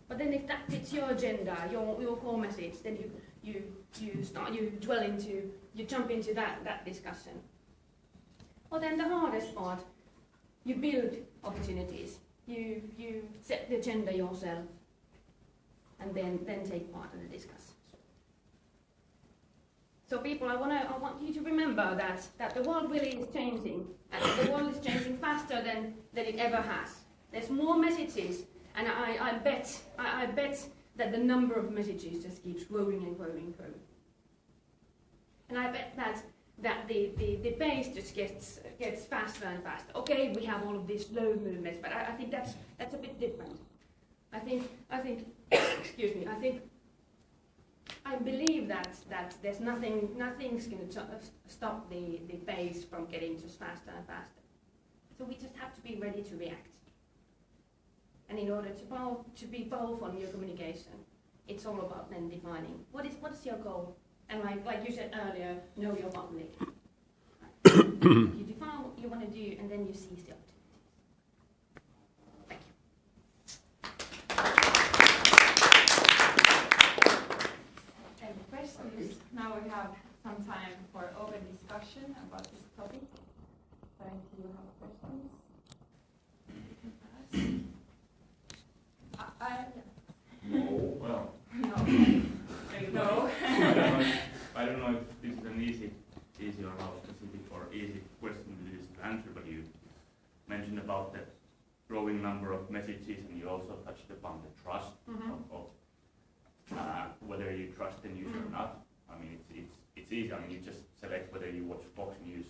But then if that fits your agenda, your core message, then you jump into that discussion. Or then the hardest part, you build opportunities. You set the agenda yourself, and then take part in the discussion. So people, I want you to remember that the world really is changing, and the world is changing faster than it ever has. There's more messages, and I bet that the number of messages just keeps growing and growing and growing. And I bet that the pace just gets faster and faster. Okay, we have all of these slow movements, but I think that's a bit different. I think excuse me. I believe that there's nothing's going to stop the pace from getting just faster and faster. So we just have to be ready to react. And in order to be powerful in your communication, it's all about then defining what is your goal. And like you said earlier, know your public. You define what you want to do, and then you seize the opportunities. Thank you. Any questions? Now we have some time for open discussion about this topic. So if you have questions, you can ask. No. Well. No. No. I don't know if this is an easy or how specific or easy question it is to answer, but you mentioned about the growing number of messages, and you also touched upon the trust of whether you trust the news or not. I mean, it's easy. I mean, you just select whether you watch Fox News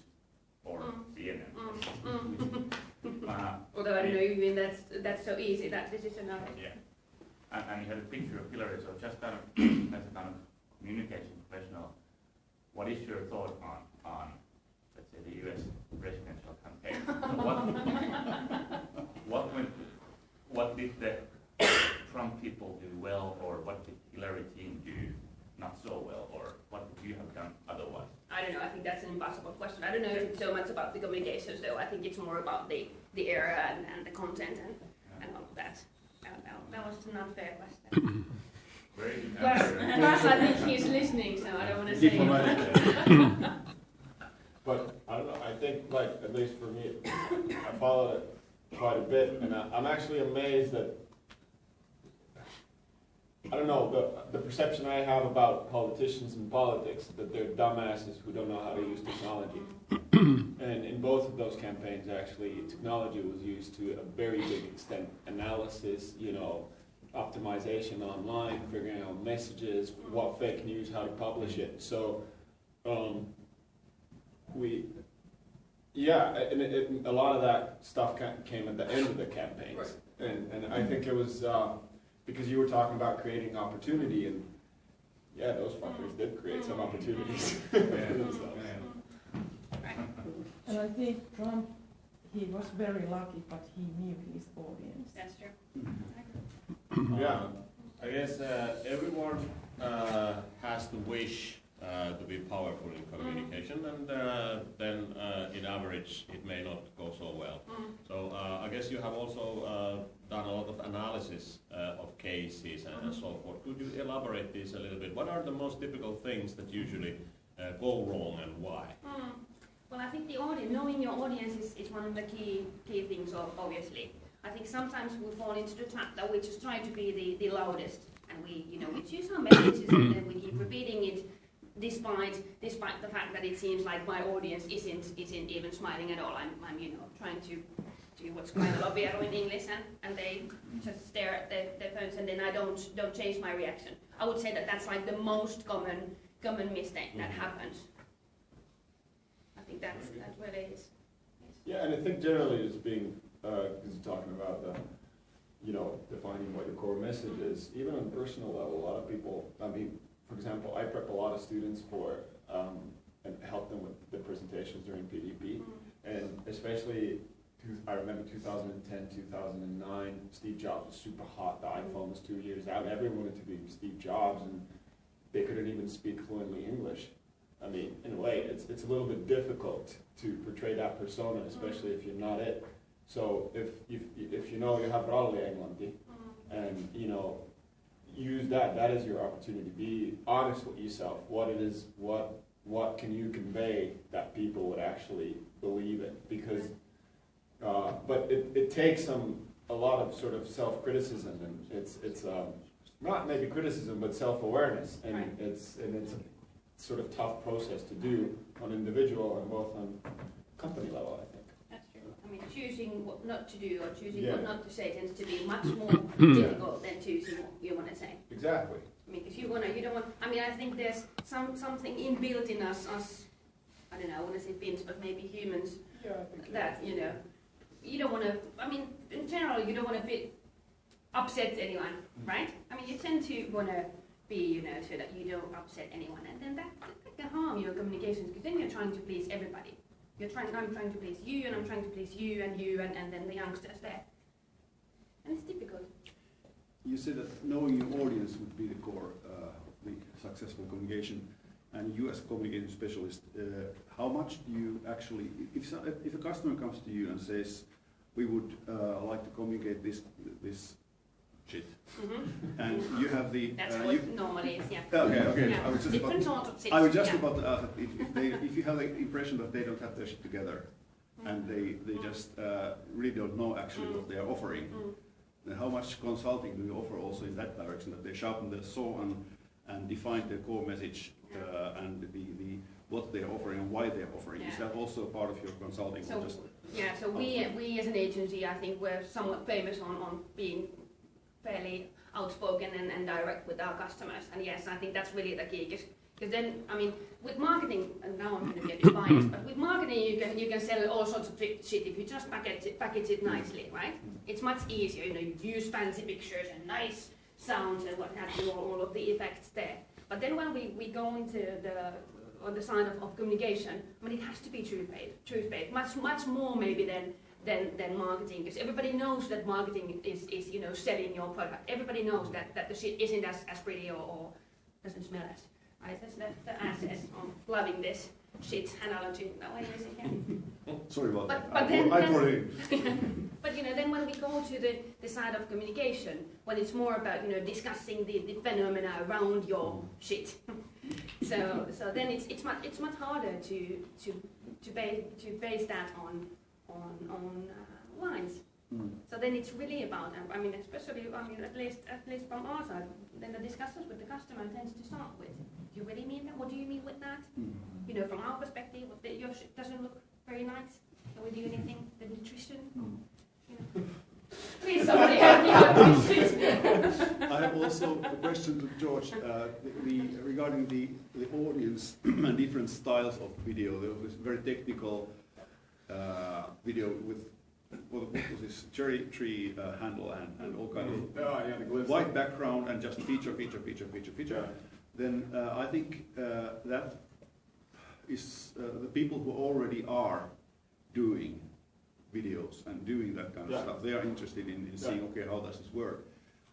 or CNN. Although I don't know even that's so easy. That decision now. Yeah. And you had a picture of Hillary, so just kind of as a kind of communication professional, what is your thought on let's say, the U.S. presidential campaign? What did the Trump people do well, or what did Hillary team do not so well, or what would you have done otherwise? I don't know. I think that's an impossible question. I don't know if it's so much about the communications, though. I think it's more about the era and the content and all of that. That was an unfair question. Very good Plus, I think he's listening, so I don't want to say it. But I don't know, I think, like, at least for me, I followed it quite a bit, and I'm actually amazed that, I don't know, the perception I have about politicians and politics, that they're dumbasses who don't know how to use technology. And in both of those campaigns, actually, technology was used to a very big extent. Analysis, optimization online, figuring out messages, what fake news, how to publish it. So, and a lot of that stuff came at the end of the campaigns. Right. And I think it was because you were talking about creating opportunity, and yeah, those fuckers did create some opportunities. And I think Trump, he was very lucky, but he knew his audience. That's true. Yeah. I guess everyone has the wish to be powerful in communication, and then in average it may not go so well. So I guess you have also done a lot of analysis of cases and so forth. Could you elaborate this a little bit? What are the most difficult things that usually go wrong, and why? Well, I think the audience, knowing your audience is one of the key things, obviously. I think sometimes we fall into the trap that we just try to be the loudest, and we choose our messages and then we keep repeating it, despite the fact that it seems like my audience isn't even smiling at all. I'm trying to do what's quite a lobbyero in English, and they just stare at their phones, and then I don't change my reaction. I would say that's like the most common mistake that happens. I think that really is. Yeah, and I think generally it's being, because you're talking about the, defining what your core message is, even on a personal level, a lot of people, for example, I prep a lot of students for, and help them with the presentations during PDP, and especially, I remember 2010, 2009, Steve Jobs was super hot, the iPhone was 2 years out, everyone wanted to be Steve Jobs, and they couldn't even speak fluently English. I mean, in a way, it's a little bit difficult to portray that persona, especially if you're not it. So if you have parole englanti, and use that. That is your opportunity. Be honest with yourself. What it is, what can you convey that people would actually believe it? Because, but it takes a lot of sort of self-criticism, and it's not maybe criticism, but self-awareness, and Right. it's a sort of tough process to do on individual and both on company level, I think. That's true. I mean, choosing what not to do or choosing Yeah. what not to say tends to be much more difficult than choosing what you want to say. Exactly. I mean, if you don't want. I mean, I think there's something inbuilt in us. I don't know. I want to say Finns, but maybe humans. Yeah, I think That you don't want to. I mean, in general, you don't want to be upset anyone, right? I mean, you tend to want to be, so that you don't upset anyone, and then that can harm your communications, because then you're trying to please everybody. I'm trying to please you, and I'm trying to please you, and then the youngsters there, and it's difficult. You said that knowing your audience would be the core of the successful communication, and you as a communication specialist, how much do you actually, if a customer comes to you and says, we would like to communicate this shit, Mm-hmm. and you have the... That's what it normally is, yeah. Okay. Yeah. I was just Different about, sort of things. I was just yeah. about to ask if you have the impression that they don't have their shit together, and they just really don't know actually what they are offering, then how much consulting do you offer also in that direction, that they sharpen their saw and define their core message and the what they're offering and why they're offering? Is that also part of your consulting? So, so we as an agency, I think we're somewhat famous on being fairly outspoken and direct with our customers. And yes, I think that's really the key, because then, I mean, with marketing, and now I'm going to get biased, but with marketing you can sell all sorts of shit if you just package it nicely, right? It's much easier, you use fancy pictures and nice sounds and what have you, all of the effects there. But then when we go into on the side of communication, I mean, it has to be truth-based, much more maybe than marketing, because everybody knows that marketing is selling your product. Everybody knows that the shit isn't as pretty or doesn't smell as right as the assets. I'm loving this shit analogy. No way is again. Sorry about that. But then, I brought it in. But then when we go to the side of communication, when it's more about discussing the phenomena around your shit, so then it's much harder to base that on lines. So then it's really about, I mean, especially, at least from our side, then the discussions with the customer tends to start with, do you really mean that? What do you mean with that? From our perspective, your shit doesn't look very nice. Can we do anything? The nutrition? Please, somebody help me out with shit. I have also a question to George regarding the audience and different styles of video. There was this very technical video with what was this cherry tree handle and all kind of white background and just feature. Yeah. Then I think that is the people who already are doing videos and doing that kind of stuff. They are interested in seeing, okay, how does this work?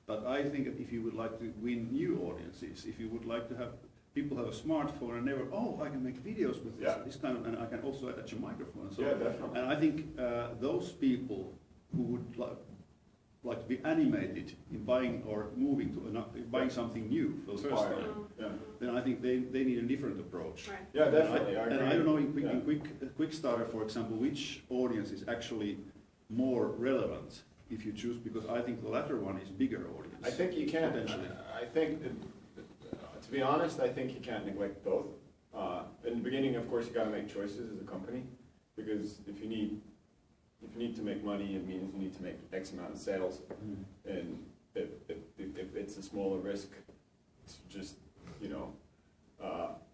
But I think that if you would like to win new audiences, if you would like to have people have a smartphone and never, I can make videos with this kind of, and I can also attach a microphone. So, definitely. and I think those people who would like to be animated in buying or moving to buying something new for the first time, then I think they need a different approach. Right. Yeah, definitely. And I don't know in Quick Starter, for example, which audience is actually more relevant if you choose, because I think the latter one is bigger audience. I think you can. Potentially. I think, to be honest, I think you can't neglect both. In the beginning, of course, you got to make choices as a company, because if you need to make money, it means you need to make X amount of sales, and if it's a smaller risk, it's just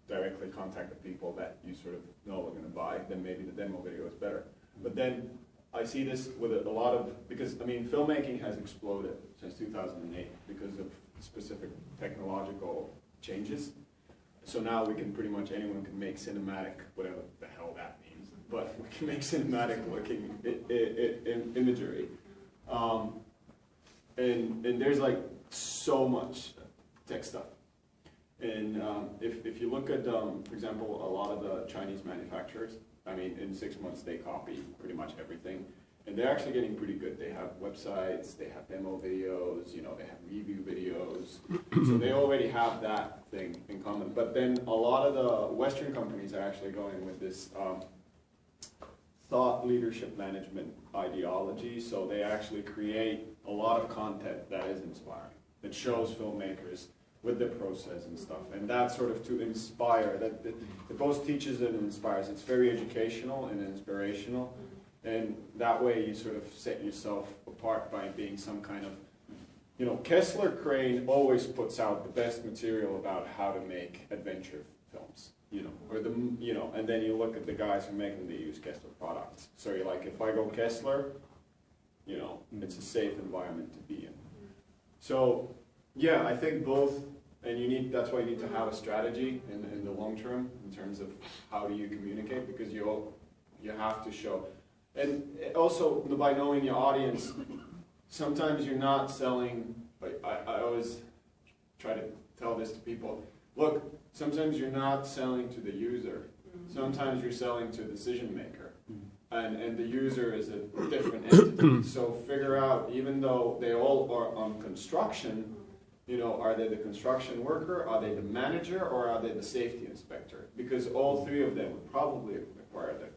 directly contact the people that you sort of know are going to buy, then maybe the demo video is better. But then I see this with a lot of, because I mean, filmmaking has exploded since 2008 because of specific technological changes. So now we can pretty much, anyone can make cinematic, whatever the hell that means, but we can make cinematic looking imagery. And there's like so much tech stuff. And if you look at, for example, a lot of the Chinese manufacturers, I mean, in 6 months they copy pretty much everything. And they're actually getting pretty good. They have websites, they have demo videos, you know, they have review videos. So they already have that thing in common. But then a lot of the Western companies are actually going with this thought leadership management ideology. So they actually create a lot of content that is inspiring, that shows filmmakers with the process and stuff. And that's sort of to inspire, that it both teaches and inspires. It's very educational and inspirational. And that way you sort of set yourself apart by being some kind of, you know, Kessler Crane always puts out the best material about how to make adventure films, you know, or the, you know, and then you look at the guys who make them, they use Kessler products. So you're like, if I go Kessler, you know, it's a safe environment to be in. So, yeah, I think both, and you need, that's why you need to have a strategy in the long term in terms of how do you communicate, because you have to show. And also, by knowing your audience, sometimes you're not selling, like I always try to tell this to people, look, sometimes you're not selling to the user, sometimes you're selling to a decision maker, and the user is a different entity. So figure out, even though they all are on construction, you know, are they the construction worker, are they the manager, or are they the safety inspector? Because all three of them would probably require that.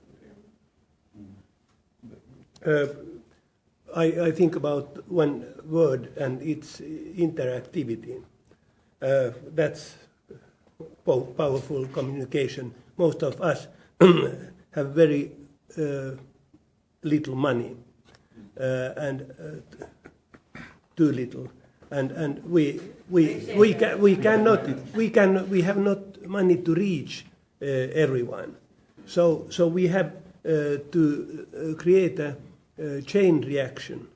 I think about one word, and it's interactivity. That's powerful communication. Most of us have very little money, and too little, and we have not money to reach everyone. So we have to create a chain reaction,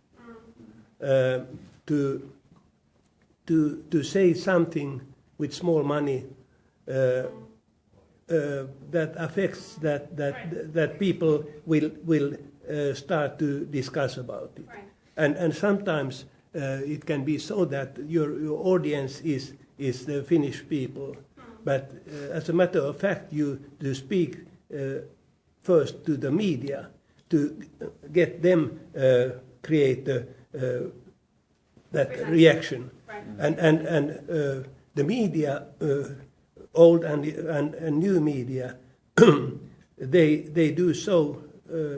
to say something with small money that affects that people will start to discuss about it. Right. And sometimes it can be so that your audience is the Finnish people, but as a matter of fact, you speak first to the media to get them create that reaction, Right. and the media, old and new media, they do so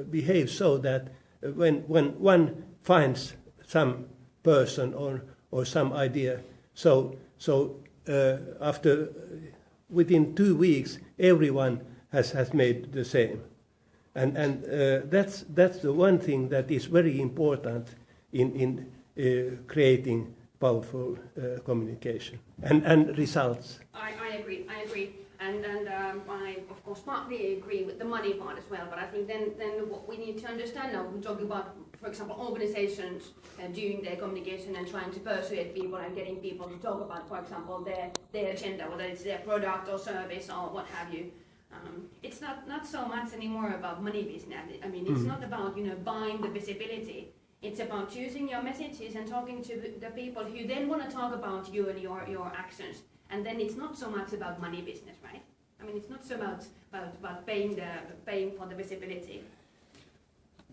behave so that when one finds some person or some idea, so after within 2 weeks everyone has made the same. And that's the one thing that is very important in creating powerful communication and results. I agree. And I, of course, partly agree with the money part as well, but I think then what we need to understand now, we're talking about, for example, organizations doing their communication and trying to persuade people and getting people to talk about, for example, their agenda, whether it's their product or service or what have you. It's not so much anymore about money business. I mean, it's not about, you know, buying the visibility. It's about choosing your messages and talking to the people who then want to talk about you and your actions. And then it's not so much about money business, right? I mean, it's not so much about paying for the visibility.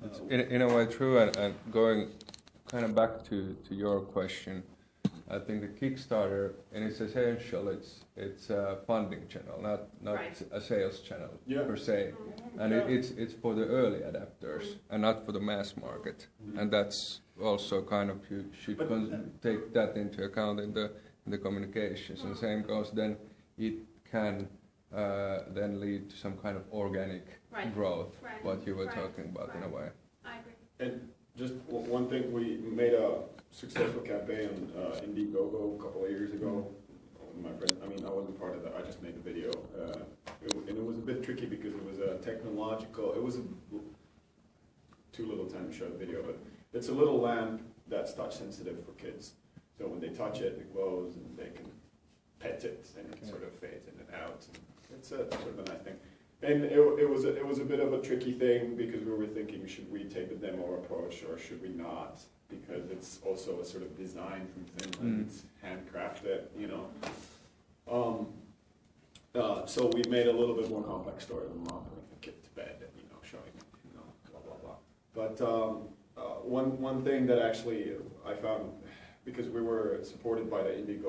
It's in a way true, and going kind of back to your question, I think the Kickstarter, in its essential, it's a funding channel, not Right. a sales channel per se, and it's for the early adapters and not for the mass market, and that's also kind of, you should take that into account in the communications. And the same goes, then it can then lead to some kind of organic growth, what you were talking about in a way. I agree. And just one thing, we made a successful campaign on Indiegogo a couple of years ago. My friend, I mean, I wasn't part of that, I just made the video. And it was a bit tricky because it was a technological, it was too little time to show the video, but it's a little lamp that's touch sensitive for kids. So when they touch it, it glows and they can pet it and it sort of fades in and out. It's sort of a nice thing. And it was a bit of a tricky thing because we were thinking, should we take the demo approach or should we not? Because it's also a sort of design from Finland, it's handcrafted, you know. So we made a little bit more complex story of the mom bringing the kid to bed and, you know, showing, you know, blah, blah, blah. But one thing that actually I found, because we were supported by the Indigo